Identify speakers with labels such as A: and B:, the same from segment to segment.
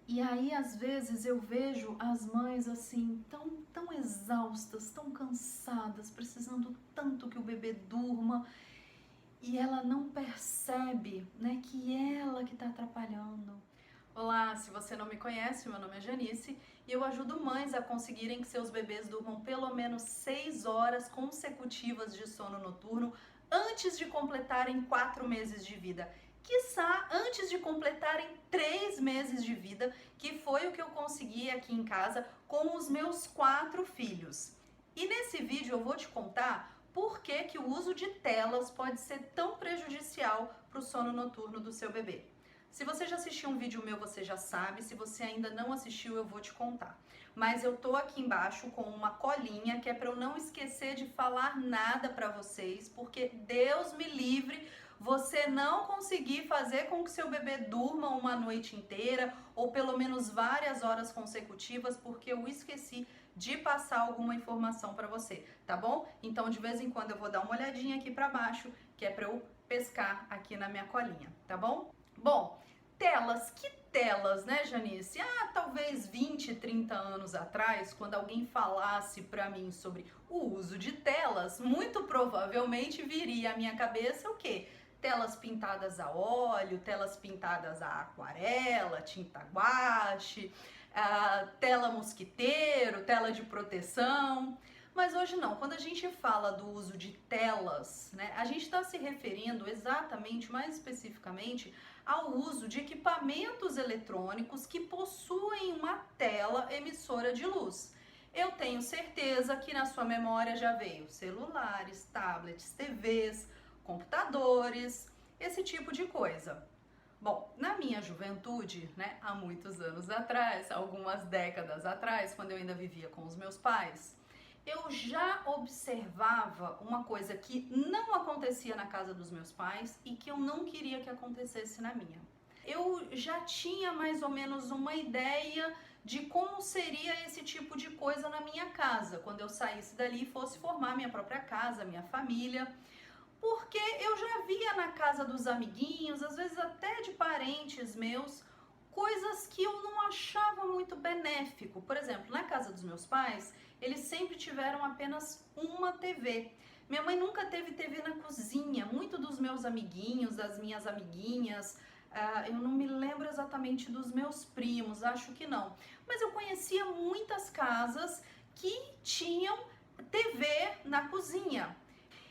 A: E aí, às vezes, eu vejo as mães assim, tão exaustas, tão cansadas, precisando tanto que o bebê durma, e ela não percebe, né, que ela que está atrapalhando. Olá, se você não me conhece, meu nome é Janice e eu ajudo mães a conseguirem que seus bebês durmam pelo menos 6 horas consecutivas de sono noturno antes de completarem 4 meses de vida. Quiçá antes de completarem 3 meses de vida, que foi o que eu consegui aqui em casa com os meus 4 filhos. E nesse vídeo eu vou te contar por que o uso de telas pode ser tão prejudicial para o sono noturno do seu bebê. Se você já assistiu um vídeo meu, você já sabe. Se você ainda não assistiu, eu vou te contar. Mas eu tô aqui embaixo com uma colinha que é para eu não esquecer de falar nada para vocês, porque Deus me livre você não conseguir fazer com que seu bebê durma uma noite inteira ou pelo menos várias horas consecutivas, porque eu esqueci de passar alguma informação para você, tá bom? Então, de vez em quando eu vou dar uma olhadinha aqui para baixo, que é para eu pescar aqui na minha colinha, tá bom? Bom, telas, que telas, né, Janice? Talvez 20, 30 anos atrás, quando alguém falasse pra mim sobre o uso de telas, muito provavelmente viria à minha cabeça o quê? Telas pintadas a óleo, telas pintadas a aquarela, tinta guache, tela mosquiteiro, tela de proteção. Mas hoje não, quando a gente fala do uso de telas, né, a gente está se referindo exatamente, mais especificamente, ao uso de equipamentos eletrônicos que possuem uma tela emissora de luz. Eu tenho certeza que na sua memória já veio celulares, tablets, TVs, computadores, esse tipo de coisa. Bom, na minha juventude, né, há muitos anos atrás, algumas décadas atrás, quando eu ainda vivia com os meus pais, eu já observava uma coisa que não acontecia na casa dos meus pais e que eu não queria que acontecesse na minha. Eu já tinha mais ou menos uma ideia de como seria esse tipo de coisa na minha casa, quando eu saísse dali e fosse formar minha própria casa, minha família. Porque eu já via na casa dos amiguinhos, às vezes até de parentes meus, coisas que eu não achava muito benéfico. Por exemplo, na casa dos meus pais, eles sempre tiveram apenas uma TV. Minha mãe nunca teve TV na cozinha. Muito dos meus amiguinhos, das minhas amiguinhas, eu não me lembro exatamente dos meus primos, acho que não. Mas eu conhecia muitas casas que tinham TV na cozinha.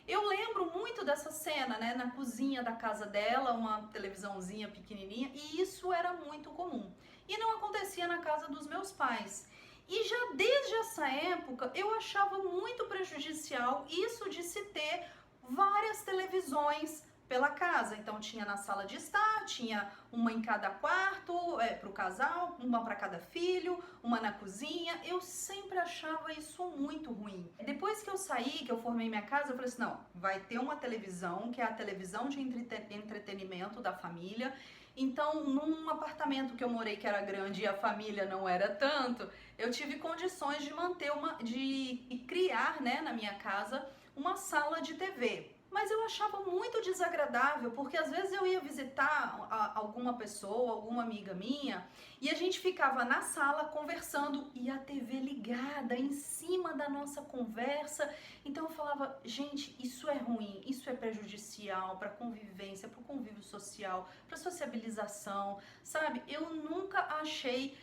A: Eu lembro muito dessa cena, né, na cozinha da casa dela, uma televisãozinha pequenininha, e isso era muito comum. E não acontecia na casa dos meus pais. E já desde essa época eu achava muito prejudicial isso de se ter várias televisões pela casa. Então tinha na sala de estar, tinha uma em cada quarto para o casal, uma para cada filho, uma na cozinha. Eu sempre achava isso muito ruim. Depois que eu saí, que eu formei minha casa, eu falei assim, não, vai ter uma televisão, que é a televisão de entretenimento da família. Então, num apartamento que eu morei que era grande e a família não era tanto, eu tive condições de manter de criar, né, na minha casa, uma sala de TV. Mas eu achava muito desagradável, porque às vezes eu ia visitar alguma pessoa, alguma amiga minha, e a gente ficava na sala conversando e a TV ligada em cima da nossa conversa. Então eu falava, gente, isso é ruim, isso é prejudicial para a convivência, para o convívio social, para a sociabilização, sabe? Eu nunca achei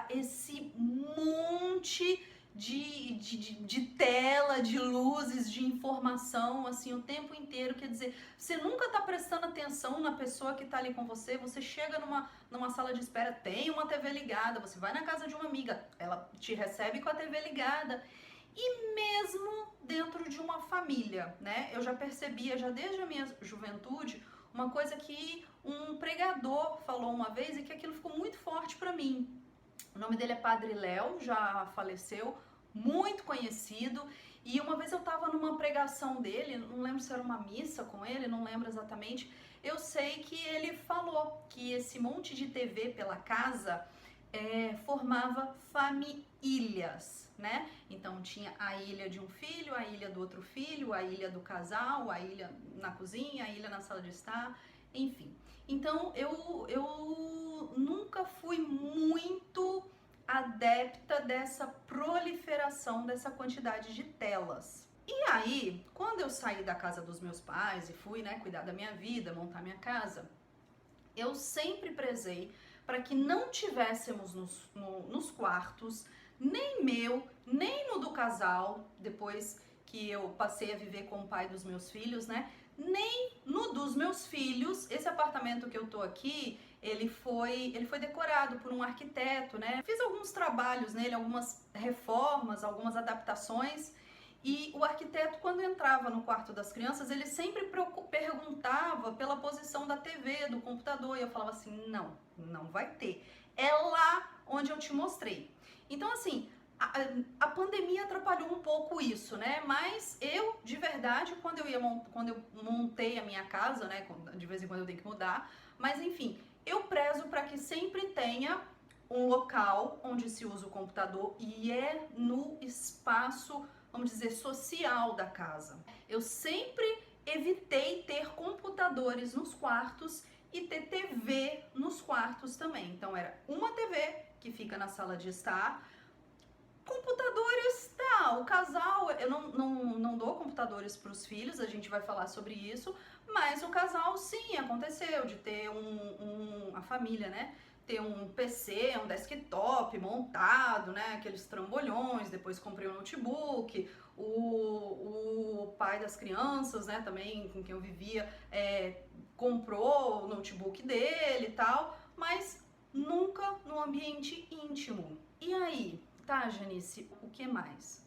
A: esse monte de tela, de luzes, de informação, assim, o tempo inteiro. Quer dizer, você nunca tá prestando atenção na pessoa que tá ali com você. Você chega numa sala de espera, tem uma TV ligada, você vai na casa de uma amiga, ela te recebe com a TV ligada. E mesmo dentro de uma família, né? Eu já percebia, já desde a minha juventude, uma coisa que um pregador falou uma vez e que aquilo ficou muito forte para mim. O nome dele é Padre Léo, já faleceu, muito conhecido. E uma vez eu estava numa pregação dele, não lembro se era uma missa com ele, não lembro exatamente. Eu sei que ele falou que esse monte de TV pela casa formava famílias, né? Então tinha a ilha de um filho, a ilha do outro filho, a ilha do casal, a ilha na cozinha, a ilha na sala de estar, enfim. Então eu nunca fui muito adepta dessa proliferação dessa quantidade de telas. E aí, quando eu saí da casa dos meus pais e fui, né, cuidar da minha vida, montar minha casa, eu sempre prezei para que não tivéssemos nos quartos, nem meu, nem no do casal, depois que eu passei a viver com o pai dos meus filhos, né? Nem no dos meus filhos. Esse apartamento que eu tô aqui, ele foi decorado por um arquiteto, né? Fiz alguns trabalhos nele, algumas reformas, algumas adaptações. E o arquiteto, quando entrava no quarto das crianças, ele sempre perguntava pela posição da TV, do computador, e eu falava assim, não vai ter. É lá onde eu te mostrei. Então, assim, a pandemia atrapalhou um pouco isso, né? Mas eu, de verdade, quando eu montei a minha casa, né? De vez em quando eu tenho que mudar, mas enfim, eu prezo para que sempre tenha um local onde se usa o computador e é no espaço, vamos dizer, social da casa. Eu sempre evitei ter computadores nos quartos e ter TV nos quartos também. Então era uma TV que fica na sala de estar, computadores, tá, o casal, eu não dou computadores para os filhos, a gente vai falar sobre isso, mas o casal sim, aconteceu de ter a família, né, ter um PC, um desktop montado, né, aqueles trambolhões, depois comprei um notebook, o pai das crianças, né, também com quem eu vivia, comprou o notebook dele e tal, mas nunca no ambiente íntimo. E aí, tá, Janice, o que mais?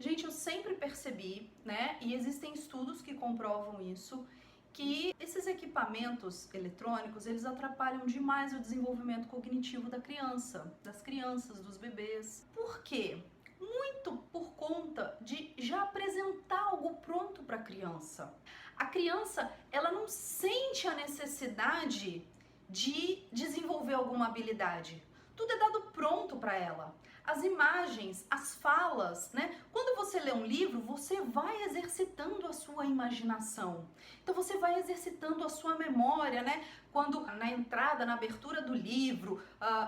A: Gente, eu sempre percebi, né, e existem estudos que comprovam isso, que esses equipamentos eletrônicos, eles atrapalham demais o desenvolvimento cognitivo da criança, das crianças, dos bebês. Por quê? Muito por conta de já apresentar algo pronto para a criança. A criança, ela não sente a necessidade de desenvolver alguma habilidade. Tudo é dado pronto para ela. As imagens, as falas, né? Quando você lê um livro, você vai exercitando a sua imaginação. Então você vai exercitando a sua memória, né? Quando na entrada, na abertura do livro,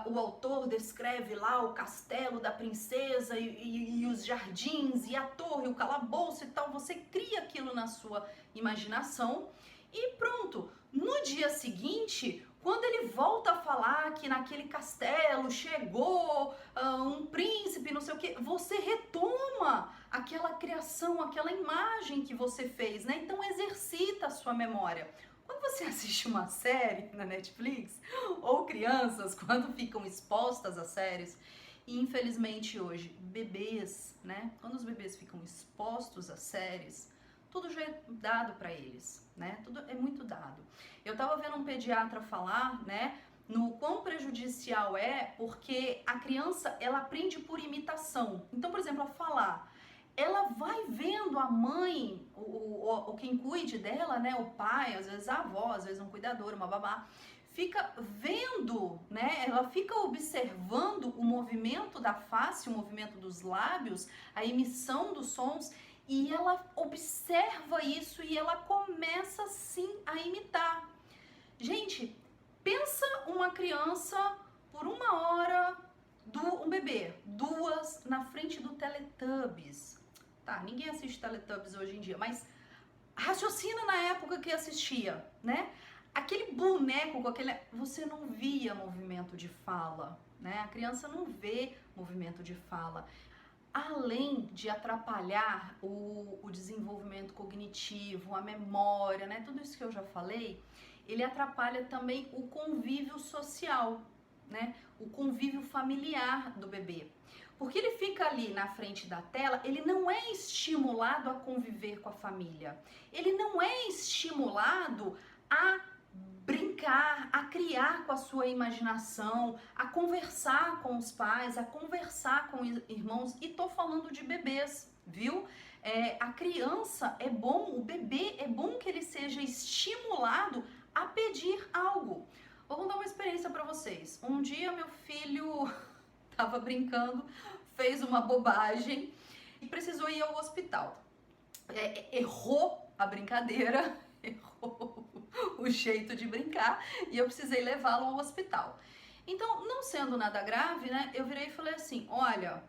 A: o autor descreve lá o castelo da princesa e os jardins e a torre, o calabouço e tal, você cria aquilo na sua imaginação e pronto. No dia seguinte, quando ele volta a falar que naquele castelo chegou um príncipe, não sei o que, você retoma aquela criação, aquela imagem que você fez, né? Então exercita a sua memória. Quando você assiste uma série na Netflix, ou crianças, quando ficam expostas a séries, e infelizmente hoje, bebês, né? Quando os bebês ficam expostos a séries, tudo já é dado para eles, né? Tudo é muito dado. Eu tava vendo um pediatra falar, né, no quão prejudicial é, porque a criança, ela aprende por imitação. Então, por exemplo, a falar, ela vai vendo a mãe, quem cuide dela, né, o pai, às vezes a avó, às vezes um cuidador, uma babá, fica vendo, né, ela fica observando o movimento da face, o movimento dos lábios, a emissão dos sons, e ela observa isso e ela começa sim a imitar. Gente, pensa uma criança por 1 hora, um bebê, 2 na frente do Teletubbies. Tá, ninguém assiste Teletubbies hoje em dia, mas raciocina na época que assistia, né? Aquele boneco com aquele... Você não via movimento de fala, né? A criança não vê movimento de fala. Além de atrapalhar o desenvolvimento cognitivo, a memória, né? Tudo isso que eu já falei, ele atrapalha também o convívio social, né? O convívio familiar do bebê. Porque ele fica ali na frente da tela, ele não é estimulado a conviver com a família. Ele não é estimulado a brincar, a criar com a sua imaginação, a conversar com os pais, a conversar com os irmãos. E tô falando de bebês, viu? A criança é bom, o bebê é bom que ele seja estimulado a pedir algo. Vou contar uma experiência para vocês. Um dia meu filho tava brincando, fez uma bobagem e precisou ir ao hospital. Errou a brincadeira, errou o jeito de brincar e eu precisei levá-lo ao hospital. Então, não sendo nada grave, né, eu virei e falei assim, olha,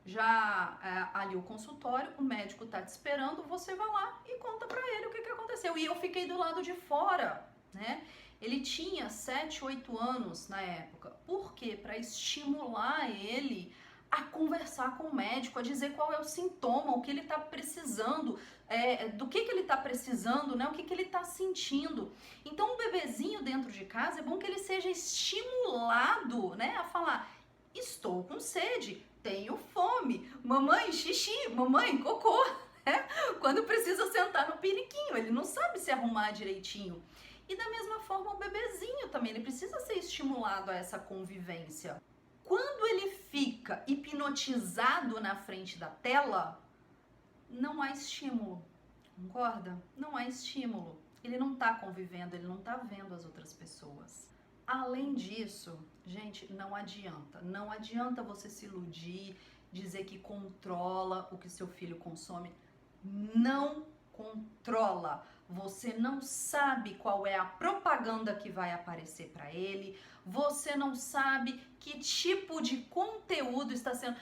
A: já ali o consultório, o médico tá te esperando, você vai lá e conta pra ele o que aconteceu. E eu fiquei do lado de fora, né? Ele tinha 7, 8 anos na época. Por quê? Para estimular ele a conversar com o médico, a dizer qual é o sintoma, o que ele está precisando, do que ele está precisando, né? O que ele está sentindo. Então, um bebezinho dentro de casa, é bom que ele seja estimulado, né? A falar, estou com sede, tenho fome, mamãe, xixi, mamãe, cocô, né? Quando precisa sentar no periquinho, ele não sabe se arrumar direitinho. E da mesma forma o bebezinho também, ele precisa ser estimulado a essa convivência. Quando ele fica hipnotizado na frente da tela, não há estímulo, concorda? Não há estímulo. Ele não está convivendo, ele não está vendo as outras pessoas. Além disso, gente, não adianta você se iludir, dizer que controla o que seu filho consome. Não controla. Você não sabe qual é a propaganda que vai aparecer para ele, você não sabe que tipo de conteúdo está sendo.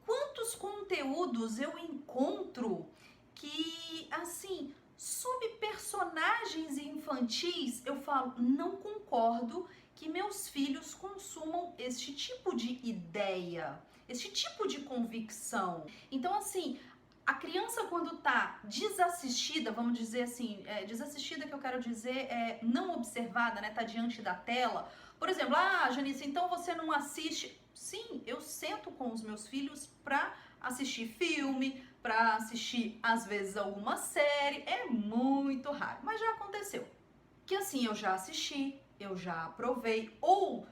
A: Quantos conteúdos eu encontro que, assim, sob personagens infantis, eu falo, não concordo que meus filhos consumam este tipo de ideia, este tipo de convicção. Então, assim, a criança quando tá desassistida, vamos dizer assim, desassistida que eu quero dizer é não observada, né, tá diante da tela. Por exemplo, Janice, então você não assiste? Sim, eu sento com os meus filhos pra assistir filme, pra assistir às vezes alguma série, é muito raro, mas já aconteceu. Que assim, eu já assisti, eu já aprovei, ou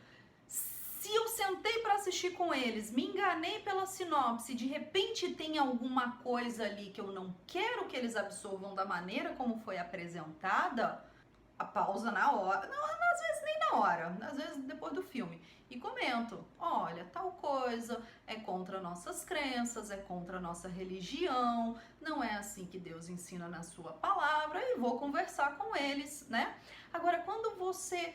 A: se eu sentei para assistir com eles, me enganei pela sinopse, de repente tem alguma coisa ali que eu não quero que eles absorvam da maneira como foi apresentada, a pausa na hora, não, às vezes nem na hora, às vezes depois do filme, e comento, olha, tal coisa é contra nossas crenças, é contra a nossa religião, não é assim que Deus ensina na sua palavra, e vou conversar com eles, né? Agora, quando você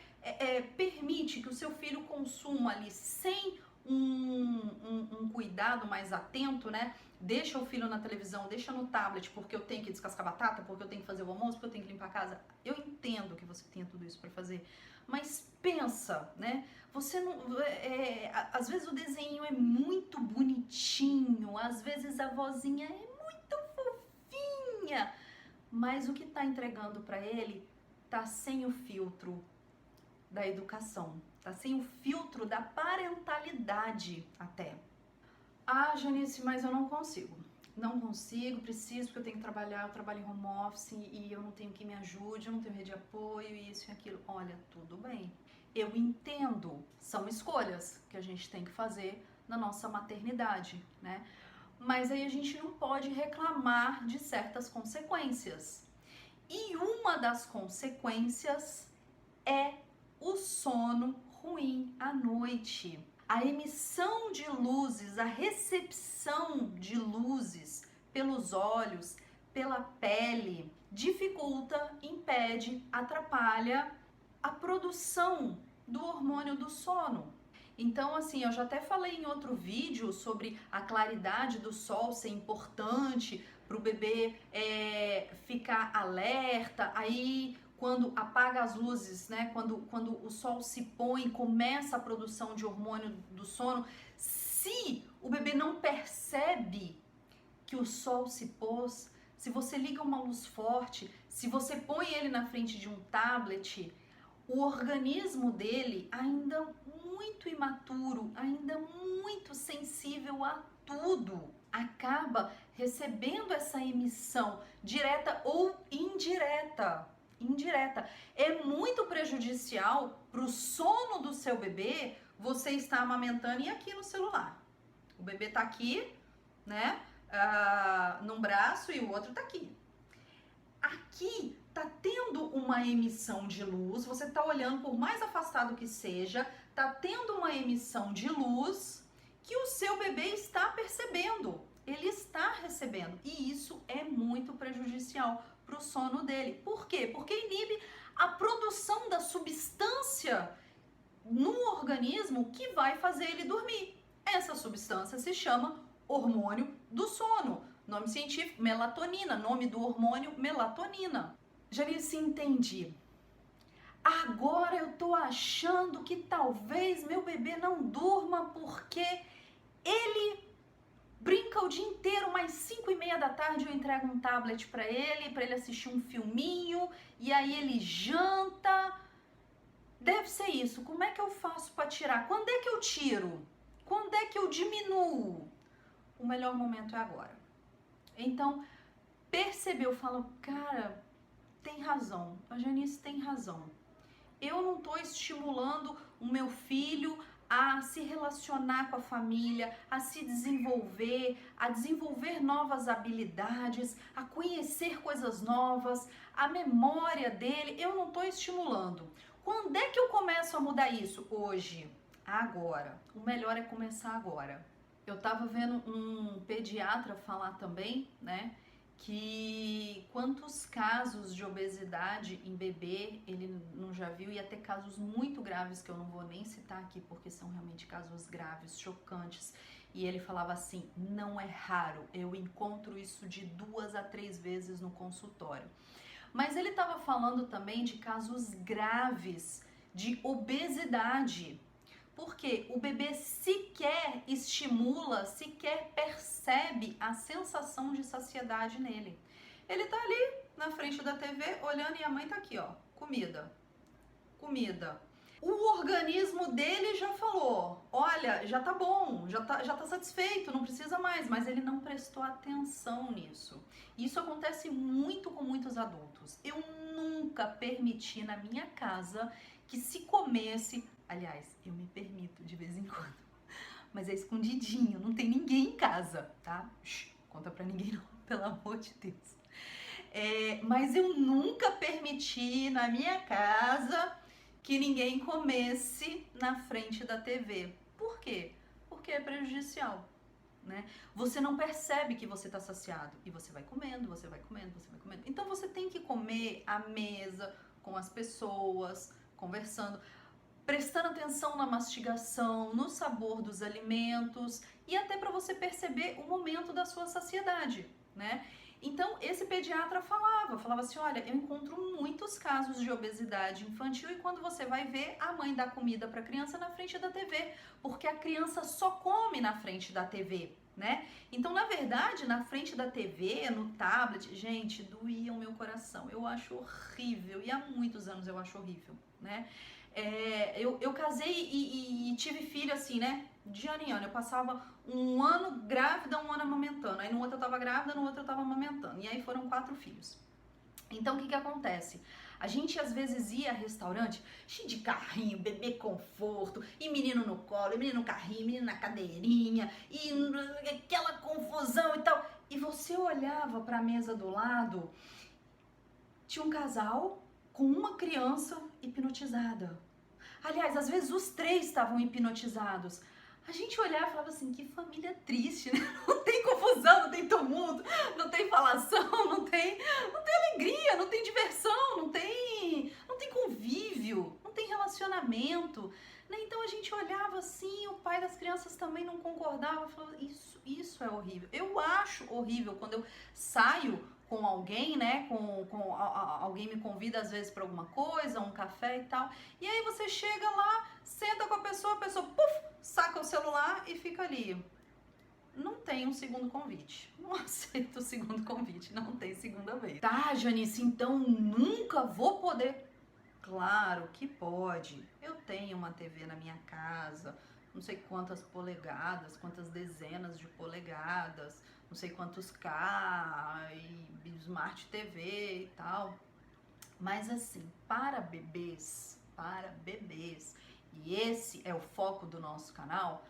A: permite que o seu filho consuma ali sem um cuidado mais atento, né? Deixa o filho na televisão, deixa no tablet, porque eu tenho que descascar batata, porque eu tenho que fazer o almoço, porque eu tenho que limpar a casa. Eu entendo que você tenha tudo isso para fazer, mas pensa, né? Você não, às vezes o desenho é muito bonitinho, às vezes a vozinha é muito fofinha, mas o que tá entregando para ele tá sem o filtro da educação, tá sem o filtro da parentalidade até. Janice, mas eu não consigo. Não consigo, preciso, porque eu tenho que trabalhar, eu trabalho em home office e eu não tenho quem me ajude, eu não tenho rede de apoio, isso e aquilo. Olha, tudo bem. Eu entendo, são escolhas que a gente tem que fazer na nossa maternidade, né? Mas aí a gente não pode reclamar de certas consequências. E uma das consequências é o sono ruim à noite. A emissão de luzes, a recepção de luzes pelos olhos, pela pele, dificulta, impede, atrapalha a produção do hormônio do sono. Então, assim, eu já até falei em outro vídeo sobre a claridade do sol ser importante para o bebê ficar alerta, aí quando apaga as luzes, né? Quando o sol se põe, começa a produção de hormônio do sono. Se o bebê não percebe que o sol se pôs, se você liga uma luz forte, se você põe ele na frente de um tablet, o organismo dele ainda muito imaturo, ainda muito sensível a tudo, acaba recebendo essa emissão direta ou indireta. É muito prejudicial para o sono do seu bebê você estar amamentando e aqui no celular. O bebê tá aqui, né, num braço e o outro tá aqui. Aqui tá tendo uma emissão de luz, você tá olhando, por mais afastado que seja, tá tendo uma emissão de luz que o seu bebê está percebendo, ele está recebendo, e isso é muito prejudicial para o sono dele. Por quê? Porque inibe a produção da substância no organismo que vai fazer ele dormir. Essa substância se chama hormônio do sono. Nome científico, melatonina. Nome do hormônio, melatonina. Janice, entendi. Agora eu tô achando que talvez meu bebê não durma porque ele brinca o dia inteiro, mais 5:30 da tarde eu entrego um tablet para ele assistir um filminho, e aí ele janta. Deve ser isso. Como é que eu faço para tirar? Quando é que eu tiro? Quando é que eu diminuo? O melhor momento é agora. Então, percebeu, fala, cara, tem razão, a Janice tem razão. Eu não estou estimulando o meu filho a se relacionar com a família, a se desenvolver, a desenvolver novas habilidades, a conhecer coisas novas, a memória dele, eu não estou estimulando. Quando é que eu começo a mudar isso? Hoje, agora. O melhor é começar agora. Eu estava vendo um pediatra falar também, né, que quantos casos de obesidade em bebê ele não já viu, e até casos muito graves que eu não vou nem citar aqui porque são realmente casos graves, chocantes. E ele falava assim, não é raro, eu encontro isso de 2 a 3 vezes no consultório. Mas ele estava falando também de casos graves de obesidade, porque o bebê sequer estimula, sequer percebe a sensação de saciedade nele. Ele tá ali na frente da TV olhando e a mãe tá aqui, ó, comida, comida. O organismo dele já falou, olha, já tá bom, já tá satisfeito, não precisa mais, mas ele não prestou atenção nisso. Isso acontece muito com muitos adultos. Eu nunca permiti na minha casa que se comesse, aliás, eu me permito de vez em quando, mas é escondidinho, não tem ninguém em casa, tá? Conta pra ninguém não, pelo amor de Deus. Mas eu nunca permiti na minha casa que ninguém comesse na frente da TV. Por quê? Porque é prejudicial, né? Você não percebe que você está saciado e você vai comendo, você vai comendo, você vai comendo. Então você tem que comer à mesa, com as pessoas, conversando, prestando atenção na mastigação, no sabor dos alimentos e até para você perceber o momento da sua saciedade, né? Então, esse pediatra falava assim, olha, eu encontro muitos casos de obesidade infantil e quando você vai ver, a mãe dá comida para a criança na frente da TV, porque a criança só come na frente da TV, né? Então, na verdade, na frente da TV, no tablet, gente, doía o meu coração. Eu acho horrível e há muitos anos eu acho horrível, né? Eu casei e tive filho assim, né? De ano em ano. Eu passava um ano grávida, um ano amamentando. Aí no outro eu tava grávida, no outro eu tava amamentando. E aí foram 4 filhos. Então o que que acontece? A gente às vezes ia a restaurante cheio de carrinho, bebê conforto, e menino no colo, e menino no carrinho, menino na cadeirinha, e aquela confusão e tal. E você olhava pra mesa do lado, tinha um casal com uma criança hipnotizada. Aliás, às vezes os 3 estavam hipnotizados. A gente olhava e falava assim, que família triste, né? Não tem confusão, não tem tumulto, não tem falação, não tem alegria, não tem diversão, não tem convívio, não tem relacionamento, né? Então a gente olhava assim, o pai das crianças também não concordava, falava, isso é horrível. Eu acho horrível quando eu saio com alguém, né, alguém me convida às vezes para alguma coisa, um café e tal, e aí você chega lá, senta com a pessoa puf, saca o celular e fica ali. Não tem um segundo convite, não aceito o segundo convite, não tem segunda vez. Tá, Janice, então nunca vou poder. Claro que pode, eu tenho uma TV na minha casa, não sei quantas polegadas, quantas dezenas de polegadas, não sei quantos K, e Smart TV e tal. Mas assim, para bebês, e esse é o foco do nosso canal,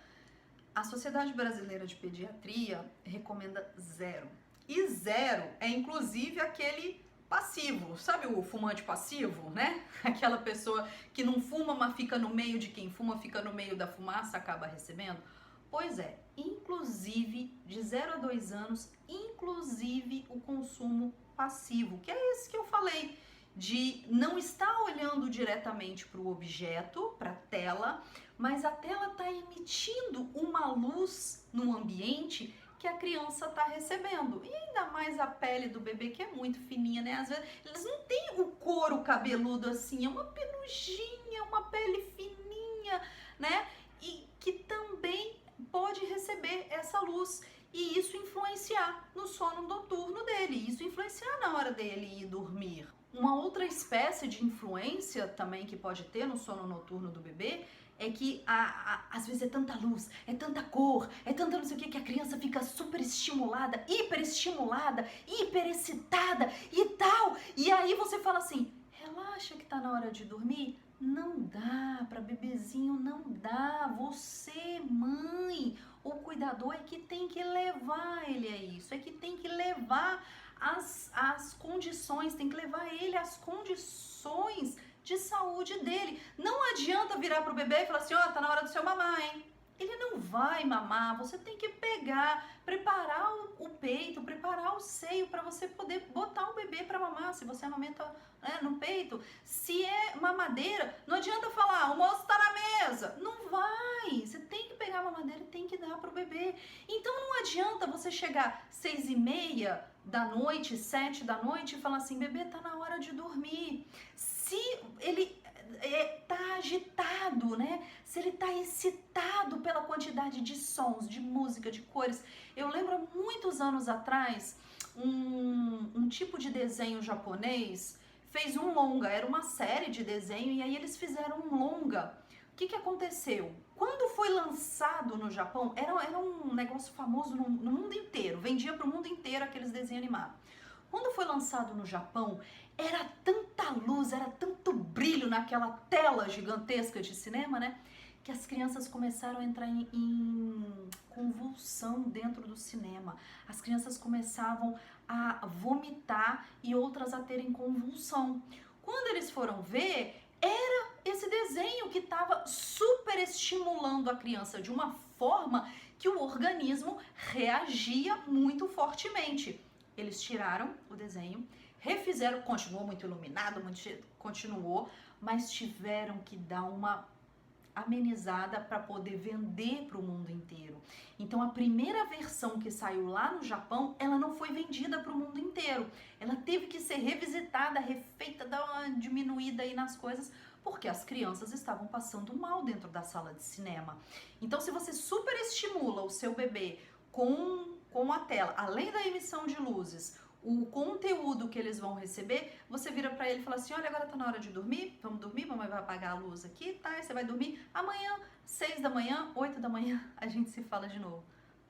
A: a Sociedade Brasileira de Pediatria recomenda 0. E 0 é inclusive aquele passivo, sabe o fumante passivo, né? Aquela pessoa que não fuma, mas fica no meio de quem fuma, fica no meio da fumaça, acaba recebendo. Pois é, inclusive de 0 a 2 anos, inclusive o consumo passivo, que é esse que eu falei, de não estar olhando diretamente para o objeto, para a tela, mas a tela está emitindo uma luz no ambiente que a criança está recebendo. E ainda mais a pele do bebê, que é muito fininha, né? Às vezes eles não têm o couro cabeludo assim, é uma penugem, uma pele fininha, né? E que também pode receber essa luz e isso influenciar no sono noturno dele, isso influenciar na hora dele ir dormir. Uma outra espécie de influência também que pode ter no sono noturno do bebê é que às vezes é tanta luz, é tanta cor, é tanta não sei o que a criança fica super estimulada, hiper excitada e tal. E aí você fala assim, relaxa que tá na hora de dormir. Não dá, para bebezinho não dá. Você, mãe, o cuidador é que tem que levar ele a isso, é que tem que levar as condições, tem que levar ele às condições de saúde dele. Não adianta virar pro bebê e falar assim, ó, tá na hora do seu mamar, hein? Ele não vai mamar, você tem que pegar, preparar o peito, preparar o seio para você poder botar o bebê para mamar, se você amamenta no peito. Se é mamadeira, não adianta falar, o moço tá na mesa. Não vai, você tem que pegar a mamadeira e tem que dar pro bebê. Então não adianta você chegar 6:30 da noite, 7 da noite e falar assim, bebê, tá na hora de dormir. Se ele tá agitado, né? Se ele tá excitado pela quantidade de sons, de música, de cores. Eu lembro há muitos anos atrás, um tipo de desenho japonês fez um longa, era uma série de desenho e aí eles fizeram um longa. O que aconteceu? Quando foi lançado no Japão, era um negócio famoso no mundo inteiro, vendia para o mundo inteiro aqueles desenhos animados. Quando foi lançado no Japão, era tanta luz, era tanto brilho naquela tela gigantesca de cinema, né? Que as crianças começaram a entrar em convulsão dentro do cinema. As crianças começavam a vomitar e outras a terem convulsão. Quando eles foram ver, era esse desenho que estava super estimulando a criança de uma forma que o organismo reagia muito fortemente. Eles tiraram o desenho, refizeram, continuou muito iluminado, continuou, mas tiveram que dar uma amenizada para poder vender para o mundo inteiro. Então a primeira versão que saiu lá no Japão, ela não foi vendida para o mundo inteiro. Ela teve que ser revisitada, refeita, dar uma diminuída aí nas coisas, porque as crianças estavam passando mal dentro da sala de cinema. Então se você superestimula o seu bebê com a tela, além da emissão de luzes, o conteúdo que eles vão receber, você vira pra ele e fala assim, olha, agora tá na hora de dormir, vamos dormir, mamãe vai apagar a luz aqui, tá? E você vai dormir, amanhã, 6 da manhã, 8 da manhã, a gente se fala de novo.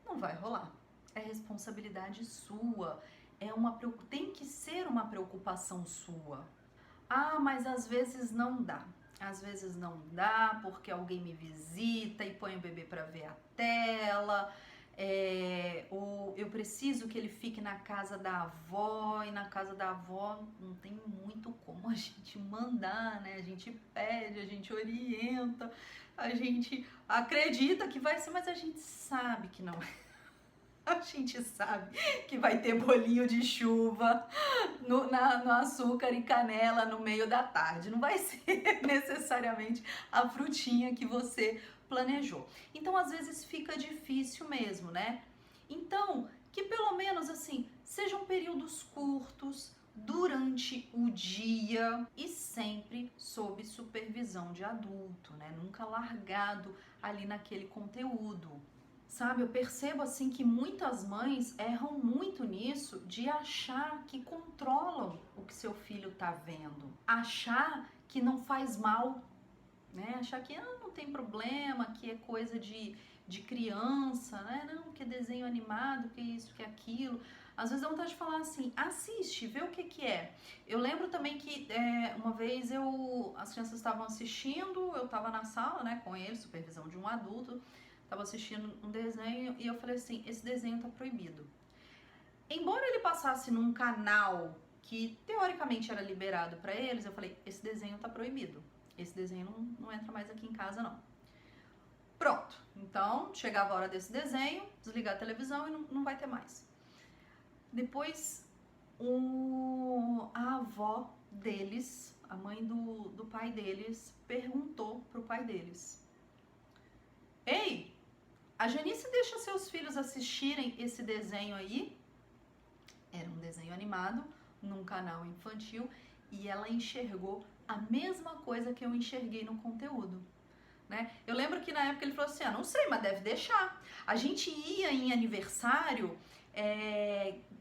A: Não vai rolar, é responsabilidade sua, tem que ser uma preocupação sua. Ah, mas às vezes não dá. Às vezes não dá porque alguém me visita e põe o bebê pra ver a tela, ou eu preciso que ele fique na casa da avó, e na casa da avó não tem muito como a gente mandar, né? A gente pede, a gente orienta, a gente acredita que vai ser, mas a gente sabe que não é. A gente sabe que vai ter bolinho de chuva no açúcar e canela no meio da tarde. Não vai ser necessariamente a frutinha que você planejou. Então, às vezes fica difícil mesmo, né? Então, que pelo menos assim, sejam períodos curtos, durante o dia e sempre sob supervisão de adulto, né? Nunca largado ali naquele conteúdo. Sabe, eu percebo assim que muitas mães erram muito nisso de achar que controlam o que seu filho tá vendo. Achar que não faz mal, né? Achar que não tem problema, que é coisa de criança, né? Não, que é desenho animado, que é isso, que é aquilo. Às vezes dá vontade de falar assim, assiste, vê o que é. Eu lembro também que uma vez as crianças estavam assistindo, eu estava na sala, né, com eles, supervisão de um adulto, estava assistindo um desenho e eu falei assim, esse desenho tá proibido. Embora ele passasse num canal que teoricamente era liberado para eles, eu falei, esse desenho tá proibido. Esse desenho não entra mais aqui em casa, não. Pronto. Então, chegava a hora desse desenho, desligar a televisão e não vai ter mais. Depois, a avó deles, a mãe do pai deles, perguntou pro pai deles: Ei, a Janice deixa seus filhos assistirem esse desenho aí? Era um desenho animado num canal infantil e ela enxergou a mesma coisa que eu enxerguei no conteúdo. Né? Eu lembro que na época ele falou assim, não sei, mas deve deixar. A gente ia em aniversário,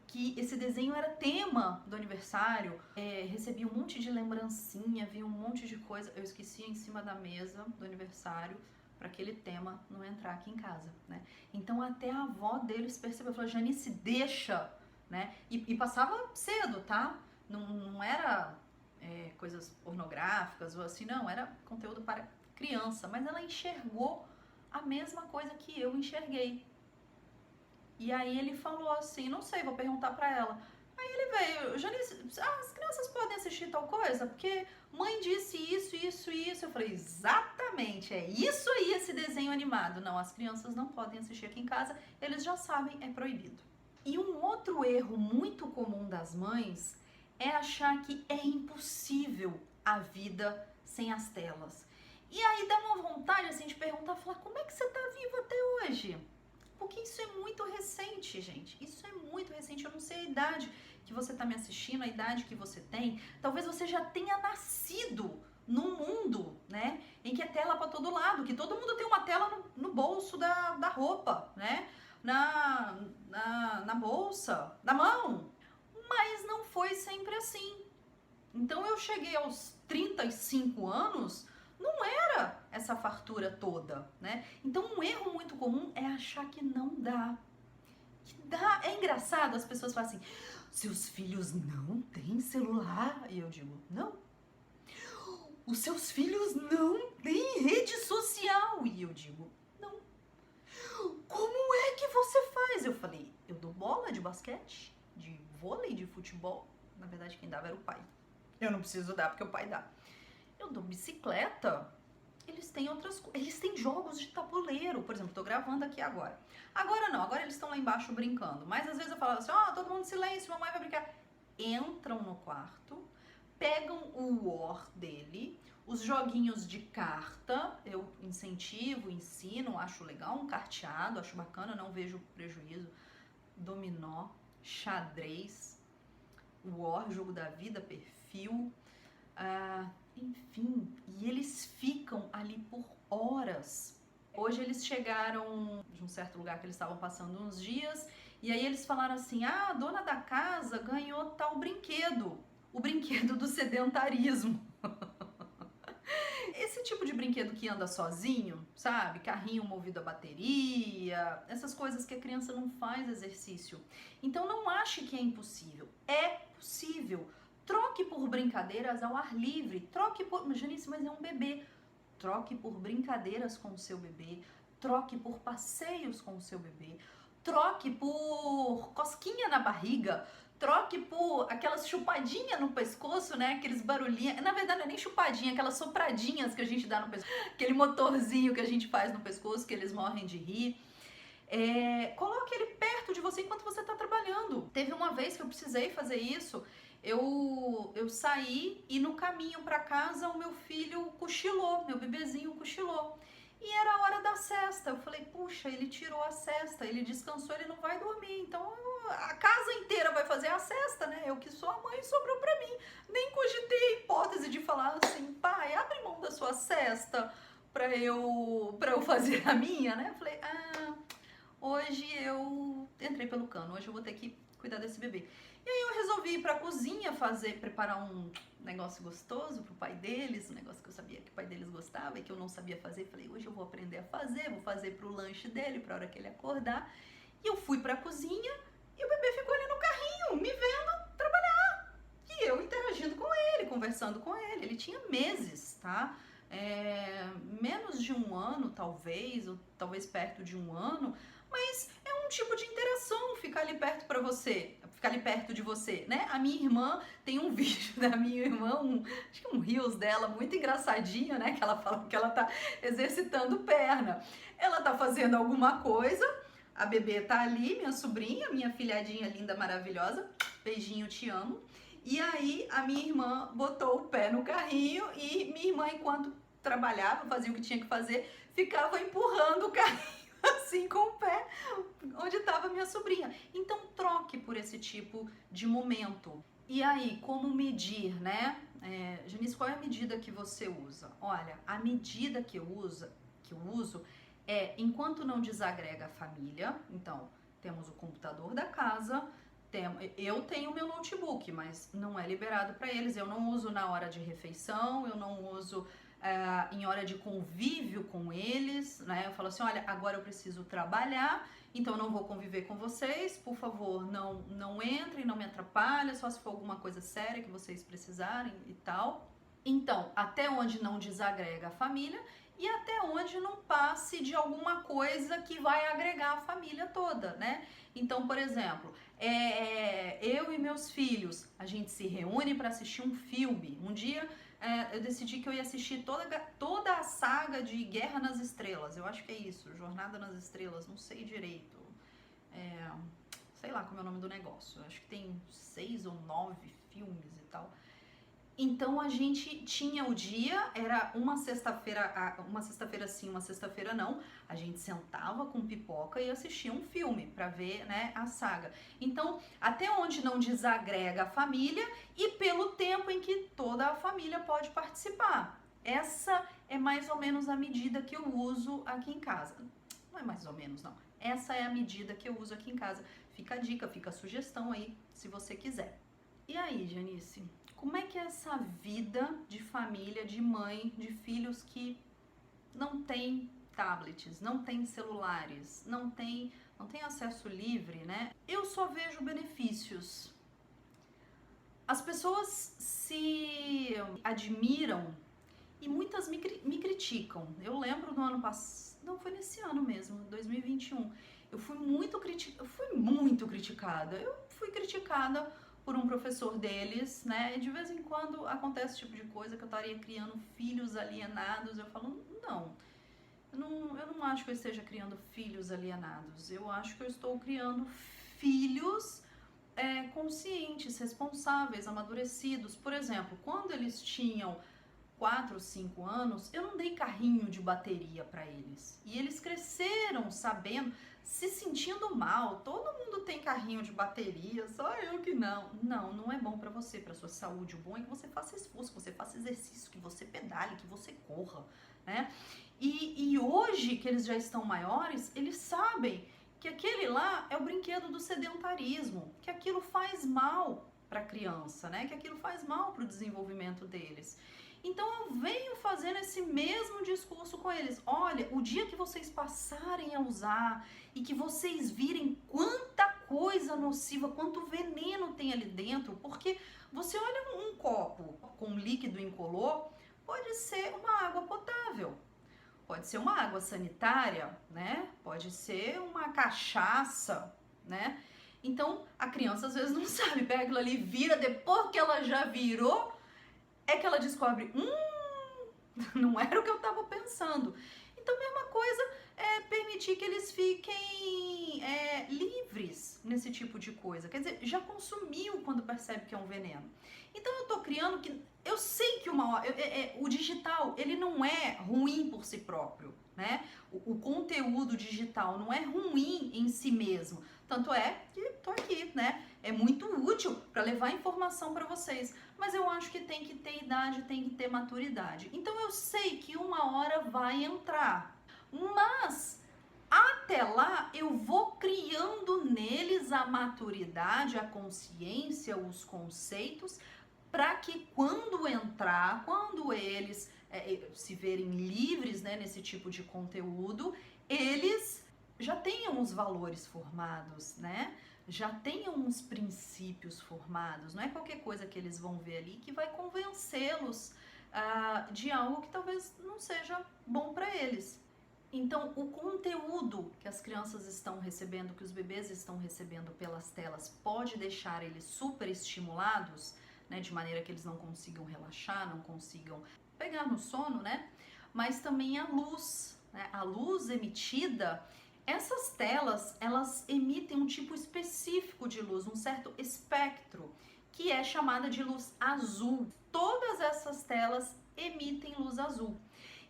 A: que esse desenho era tema do aniversário, recebia um monte de lembrancinha, via um monte de coisa, eu esquecia em cima da mesa do aniversário para aquele tema não entrar aqui em casa, né? Então até a avó deles percebeu, falou, Janice, deixa, né? E passava cedo, tá? Não era coisas pornográficas ou assim, não, era conteúdo para criança, mas ela enxergou a mesma coisa que eu enxerguei. E aí ele falou assim, não sei, vou perguntar pra ela. Aí ele veio, Janice, as crianças podem assistir tal coisa? Porque mãe disse isso, isso e isso. Eu falei, exatamente, é isso aí esse desenho animado. Não, as crianças não podem assistir aqui em casa, eles já sabem, é proibido. E um outro erro muito comum das mães é achar que é impossível a vida sem as telas. E aí dá uma vontade assim de perguntar, falar, como é que você tá vivo até hoje? Porque isso é muito recente, gente. Isso é muito recente. Eu não sei a idade que você tá me assistindo, a idade que você tem. Talvez você já tenha nascido num mundo, né, em que é tela para todo lado, que todo mundo tem uma tela no bolso da roupa, né, na bolsa, na mão. Mas não foi sempre assim. Então eu cheguei aos 35 anos, não era essa fartura toda, né? Então um erro muito comum é achar que não dá. Que dá. É engraçado, as pessoas falam assim, seus filhos não têm celular? E eu digo, não. Os seus filhos não têm rede social? E eu digo, não. Como é que você faz? Eu falei, eu dou bola de basquete, de vôlei, de futebol. Na verdade, quem dava era o pai. Eu não preciso dar porque o pai dá. Eu dou bicicleta. Eles têm outras coisas. Eles têm jogos de tabuleiro. Por exemplo, tô gravando aqui agora. Agora não, agora eles estão lá embaixo brincando. Mas às vezes eu falo assim, todo mundo em silêncio, mamãe vai brincar. Entram no quarto, pegam o War dele, os joguinhos de carta, eu incentivo, ensino, acho legal, um carteado, acho bacana, não vejo prejuízo. Dominó, xadrez, War, jogo da vida, perfil, enfim, e eles ficam ali por horas. Hoje eles chegaram de um certo lugar que eles estavam passando uns dias, e aí eles falaram assim, a dona da casa ganhou tal brinquedo, o brinquedo do sedentarismo. Esse tipo de brinquedo que anda sozinho, sabe? Carrinho movido a bateria, essas coisas que a criança não faz exercício. Então não ache que é impossível. É possível. Troque por brincadeiras ao ar livre. Troque por... Janice, mas é um bebê. Troque por brincadeiras com o seu bebê. Troque por passeios com o seu bebê. Troque por cosquinha na barriga. Troque por aquelas chupadinhas no pescoço, né? Aqueles barulhinhos. Na verdade, não é nem chupadinha, aquelas sopradinhas que a gente dá no pescoço. Aquele motorzinho que a gente faz no pescoço, que eles morrem de rir. Coloque ele perto de você enquanto você está trabalhando. Teve uma vez que eu precisei fazer isso. Eu saí e no caminho para casa o meu filho cochilou, meu bebezinho cochilou. E era a hora da sesta. Eu falei, puxa, ele tirou a sesta, ele descansou, ele não vai dormir. Então a casa inteira vai fazer a sesta, né? Eu que sou a mãe, sobrou pra mim. Nem cogitei a hipótese de falar assim, pai, abre mão da sua sesta pra eu fazer a minha, né? Eu falei, hoje eu entrei pelo cano, hoje eu vou ter que cuidar desse bebê. E aí eu resolvi ir pra cozinha preparar um negócio gostoso pro pai deles, um negócio que eu sabia que o pai deles gostava e que eu não sabia fazer. Falei, hoje eu vou aprender a fazer, vou fazer pro lanche dele, pra hora que ele acordar. E eu fui pra cozinha e o bebê ficou ali no carrinho, me vendo trabalhar. E eu interagindo com ele, conversando com ele. Ele tinha meses, tá? Menos de um ano, talvez, ou talvez perto de um ano, mas é um tipo de interação ficar ali perto de você, né? A minha irmã tem um vídeo da minha irmã, acho que um reels dela, muito engraçadinho, né? Que ela fala que ela tá exercitando perna. Ela tá fazendo alguma coisa, A bebê tá ali, minha sobrinha, minha filhadinha linda, maravilhosa. Beijinho, te amo. E aí a minha irmã botou o pé no carrinho e minha irmã, enquanto trabalhava, fazia o que tinha que fazer, ficava empurrando o carrinho assim com o pé, onde estava minha sobrinha. Então troque por esse tipo de momento. E aí, como medir, né? Janice, qual é a medida que você usa? Olha, a medida que eu uso é enquanto não desagrega a família. Então, temos o computador da casa, eu tenho meu notebook, mas não é liberado para eles. Eu não uso na hora de refeição, eu não uso em hora de convívio com eles, né? Eu falo assim, olha, agora eu preciso trabalhar, então eu não vou conviver com vocês, por favor, não entrem, não me atrapalhem, só se for alguma coisa séria que vocês precisarem e tal. Então, até onde não desagrega a família e até onde não passe de alguma coisa que vai agregar a família toda, né? Então, por exemplo, eu e meus filhos, a gente se reúne para assistir um filme. Um dia eu decidi que eu ia assistir toda a saga de Guerra nas Estrelas. Eu acho que é isso, Jornada nas Estrelas, não sei direito. Sei lá como é o nome do negócio. Eu acho que tem 6 ou 9 filmes e tal. Então a gente tinha o dia, era uma sexta-feira sim, uma sexta-feira não. A gente sentava com pipoca e assistia um filme para ver, né, a saga. Então, até onde não desagrega a família e pelo tempo em que toda a família pode participar. Essa é mais ou menos a medida que eu uso aqui em casa. Não é mais ou menos, não. Essa é a medida que eu uso aqui em casa. Fica a dica, fica a sugestão aí, se você quiser. E aí, Janice? Como é que é essa vida de família, de mãe, de filhos que não tem tablets, não tem celulares, não tem acesso livre, né? Eu só vejo benefícios. As pessoas se admiram e muitas me criticam. Eu lembro no ano passado, não, foi nesse ano mesmo, 2021. Eu fui muito criticada. Eu fui criticada por um professor deles, né? De vez em quando acontece esse tipo de coisa, que eu estaria criando filhos alienados. Eu falo, não, eu não acho que eu esteja criando filhos alienados. Eu acho que eu estou criando filhos conscientes, responsáveis, amadurecidos. Por exemplo, quando eles tinham 4, 5 anos, eu não dei carrinho de bateria para eles. E eles cresceram sabendo, se sentindo mal. Todo mundo tem carrinho de bateria, só eu que não. Não é bom para você, para sua saúde. O bom é que você faça esforço, que você faça exercício, que você pedale, que você corra, né? E hoje que eles já estão maiores, eles sabem que aquele lá é o brinquedo do sedentarismo, que aquilo faz mal para a criança, né? Que aquilo faz mal para o desenvolvimento deles. Então eu venho fazendo esse mesmo discurso com eles. Olha, o dia que vocês passarem a usar e que vocês virem quanta coisa nociva, quanto veneno tem ali dentro, porque você olha um copo com líquido incolor, pode ser uma água potável, pode ser uma água sanitária, né? Pode ser uma cachaça, né? Então a criança às vezes não sabe, pega aquilo ali, vira, depois que ela já virou, é que ela descobre, não era o que eu estava pensando. Então, a mesma coisa é permitir que eles fiquem livres nesse tipo de coisa. Quer dizer, já consumiu quando percebe que é um veneno. Então, eu estou criando que... Eu sei que o digital, ele não é ruim por si próprio, né? O conteúdo digital não é ruim em si mesmo. Tanto é que estou aqui, né? É muito útil para levar informação para vocês. Mas eu acho que tem que ter idade, tem que ter maturidade. Então eu sei que uma hora vai entrar. Mas até lá eu vou criando neles a maturidade, a consciência, os conceitos, para que quando entrar, quando eles se verem livres, né, nesse tipo de conteúdo, eles já tenham os valores formados, né? Já tenham uns princípios formados. Não é qualquer coisa que eles vão ver ali que vai convencê-los de algo que talvez não seja bom para eles. Então, o conteúdo que as crianças estão recebendo, que os bebês estão recebendo pelas telas, pode deixar eles super estimulados, né, de maneira que eles não consigam relaxar, não consigam pegar no sono, né? Mas também a luz, né? A luz emitida, Essas telas, elas emitem um tipo específico de luz, um certo espectro, que é chamada de luz azul. Todas essas telas emitem luz azul.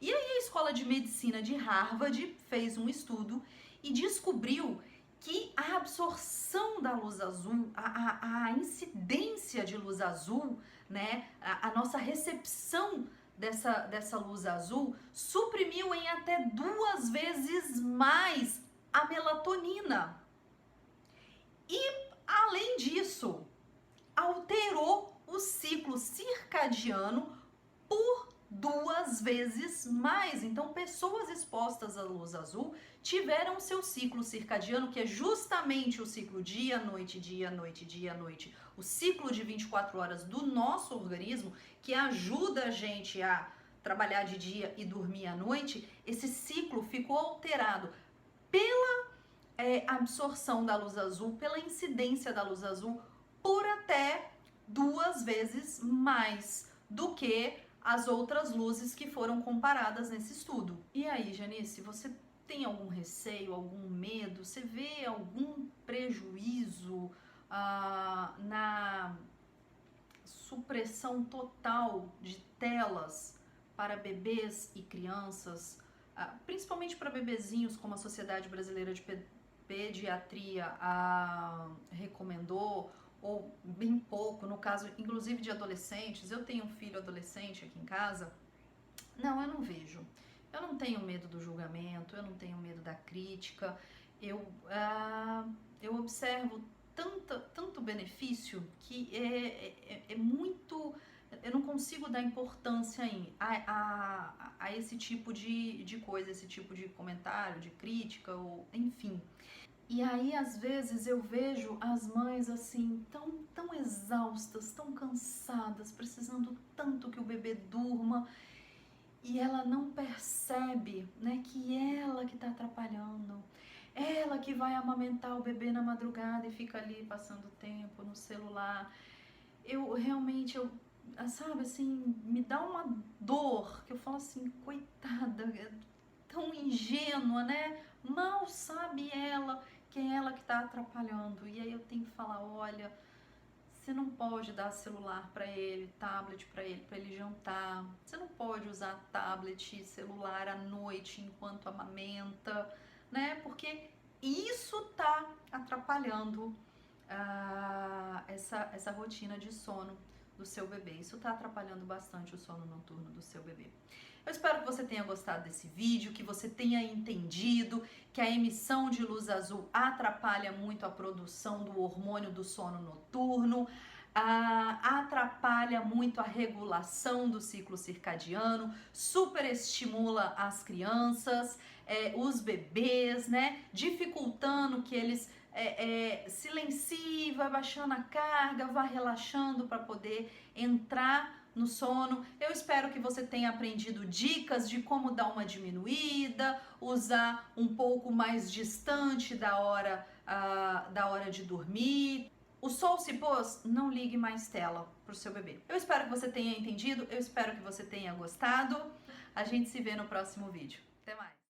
A: E aí a Escola de Medicina de Harvard fez um estudo e descobriu que a absorção da luz azul, a incidência de luz azul, né, a nossa recepção dessa luz azul suprimiu em até 2 vezes mais a melatonina. E, além disso, alterou o ciclo circadiano por 2 vezes mais. Então, pessoas expostas à luz azul tiveram seu ciclo circadiano, que é justamente o ciclo dia, noite, dia, noite, dia, noite, o ciclo de 24 horas do nosso organismo, que ajuda a gente a trabalhar de dia e dormir à noite. Esse ciclo ficou alterado pela absorção da luz azul, pela incidência da luz azul, por até 2 vezes mais do que as outras luzes que foram comparadas nesse estudo. E aí, Janice, você tem algum receio, algum medo? Você vê algum prejuízo na supressão total de telas para bebês e crianças, principalmente para bebezinhos, como a Sociedade Brasileira de Pediatria recomendou, ou bem pouco, no caso, inclusive de adolescentes? Eu tenho um filho adolescente aqui em casa. Não, eu não vejo. Eu não tenho medo do julgamento, eu não tenho medo da crítica. Eu observo tanto benefício que é muito... Eu não consigo dar importância a esse tipo de coisa, esse tipo de comentário, de crítica, ou enfim. E aí, às vezes, eu vejo as mães assim, tão exaustas, tão cansadas, precisando tanto que o bebê durma, e ela não percebe, né, que ela que tá atrapalhando, ela que vai amamentar o bebê na madrugada e fica ali passando tempo no celular. Eu realmente, sabe, assim, me dá uma dor, que eu falo assim, coitada, tão ingênua, né? Mal sabe ela que é ela que está atrapalhando. E aí eu tenho que falar, olha, você não pode dar celular para ele, tablet para ele jantar. Você não pode usar tablet, celular à noite enquanto amamenta, né? Porque isso tá atrapalhando essa rotina de sono do seu bebê. Isso tá atrapalhando bastante o sono noturno do seu bebê. Eu espero que você tenha gostado desse vídeo, que você tenha entendido que a emissão de luz azul atrapalha muito a produção do hormônio do sono noturno, atrapalha muito a regulação do ciclo circadiano, superestimula as crianças, os bebês, né? Dificultando que eles silenciem, vai baixando a carga, vai relaxando para poder entrar no sono. Eu espero que você tenha aprendido dicas de como dar uma diminuída, usar um pouco mais distante da hora de dormir. O sol se pôs, não ligue mais tela pro seu bebê. Eu espero que você tenha entendido, eu espero que você tenha gostado. A gente se vê no próximo vídeo. Até mais!